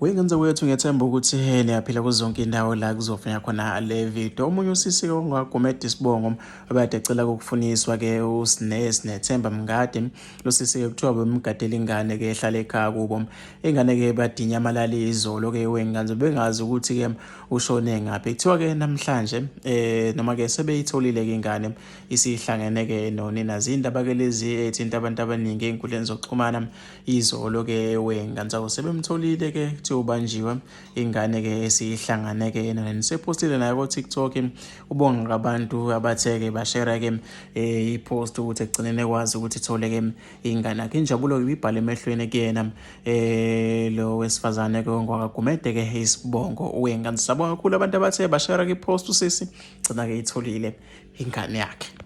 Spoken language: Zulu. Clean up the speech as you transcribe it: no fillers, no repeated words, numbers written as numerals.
Wengenze wethu ngethemba ukuthi niyaphila kuzonke indawo la kuzofuneka khona le video. Omunye usisi ongagumeda isibongo obade ecela ukufuniswa-ke uSinethemba Mngadi. Lo sisi-ke kuthiwa bemgadela ingane-ke ehlala ekhaya kubo. Ingane-ke badinyamalala izolo-ke wengane bengazi ukuthi-ke ushone ngaphi. Kuthiwa-ke namhlanje noma-ke sebeyitholile-ke ingane isihlangene-ke nonina. Zindaba-ke lezi ethinta abantu abaningi ey'nkundleni zokuxhumana. Izolo-ke wengane zawo sebemtholile-ke ubanjiwe ingane-ke esihlangane-ke nisepostile naye ko-TikTok. Ubonga abantu abathe-ke bashare-ke i-post ukuthi ekugcineni ekwazi ukuthi ithole-ke ingane yakhe. Injabulo-ke ibibhala emehlweni kuyena lo wesifazane-ke ongwakagumede-ke isibongo wengane. Sabonga kakhulu abantu abathe bashare-ke i-post usisi gcina-ke itholile ingane yakhe.